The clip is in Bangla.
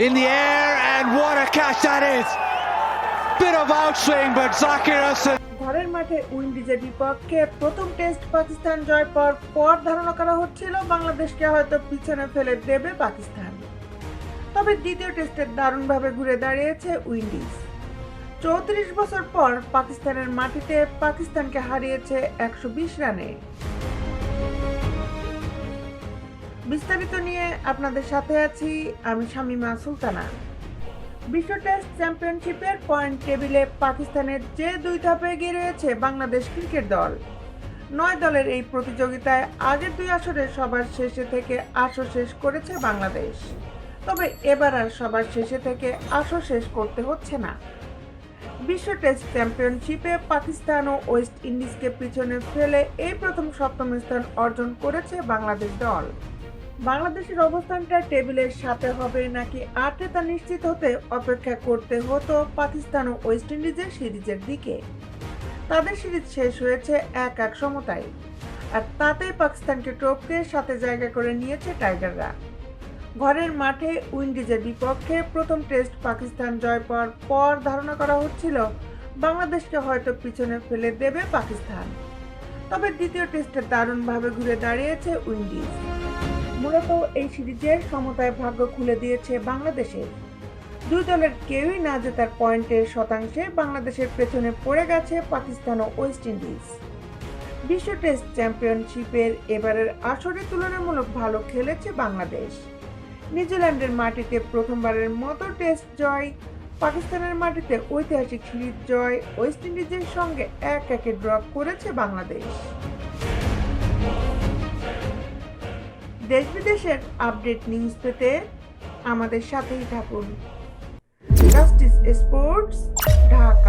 in the air, and what a catch that is! Bit of outswing, but Zakir Hasan. ঘরের মাঠে উইন্ডিজের বিপক্ষে প্রথম টেস্ট পাকিস্তান জয় পর ধারণা করা হচ্ছিল বাংলাদেশকে হয়তো পিছনে ফেলে দেবে পাকিস্তান। তবে দ্বিতীয় টেস্টে দারুণভাবে ঘুরে দাঁড়িয়েছে উইন্ডিজ। 34 বছর পর পাকিস্তানের মাটিতে পাকিস্তানকে হারিয়েছে 120 রানে। বিস্তারিত নিয়ে আপনাদের সাথে আছি আমি শামিমা সুলতানা। বিশ্ব টেস্ট চ্যাম্পিয়নশিপের পয়েন্ট টেবিলে পাকিস্তানের যে 2 ধাপে এগিয়ে রয়েছে বাংলাদেশ ক্রিকেট দল। 9 দলের এই প্রতিযোগিতায় আগের 2 আসরে সবার শেষে থেকে আসর শেষ করেছে বাংলাদেশ। তবে এবার আর সবার শেষে থেকে আসর শেষ করতে হচ্ছে না। বিশ্ব টেস্ট চ্যাম্পিয়নশিপে পাকিস্তান ও ওয়েস্ট ইন্ডিজকে পিছনে ফেলে এই প্রথম সপ্তম স্থান অর্জন করেছে বাংলাদেশ দল। বাংলাদেশের অবস্থানটা টেবিলের সাথে হবে নাকি 8-এ তা নিশ্চিত হতে অপেক্ষা করতে হতো পাকিস্তান ও ওয়েস্ট ইন্ডিজের সিরিজের দিকে। তাদের সিরিজ শেষ হয়েছে 1-1 সমতায়, আর তাতেই পাকিস্তানকে টপকে 7-এ জায়গা করে নিয়েছে টাইগাররা। ঘরের মাঠে উইন্ডিজের বিপক্ষে প্রথম টেস্ট পাকিস্তান জয় পর ধারণা করা হচ্ছিল বাংলাদেশকে হয়তো পিছনে ফেলে দেবে পাকিস্তান। তবে দ্বিতীয় টেস্টে দারুণভাবে ঘুরে দাঁড়িয়েছে উইন্ডিজ। মূলত এই সিরিজের সমতায় ভাগ্য খুলে দিয়েছে বাংলাদেশের। 2 দলের কেউই না জেতার পয়েন্টের শতাংশে বাংলাদেশের পেছনে পড়ে গেছে পাকিস্তান ও ওয়েস্ট ইন্ডিজ। বিশ্ব টেস্ট চ্যাম্পিয়নশিপের এবারের আসরে তুলনামূলক ভালো খেলেছে বাংলাদেশ। নিউজিল্যান্ডের মাটিতে প্রথমবারের মতো টেস্ট জয়, পাকিস্তানের মাটিতে ঐতিহাসিক সিরিজ জয়, ওয়েস্ট ইন্ডিজের সঙ্গে 1-1 ড্র করেছে বাংলাদেশ। দেশ বিদেশের আপডেট নিউজ পেতে আমাদের সাথেই থাকুন। Justice sports, Dhaka.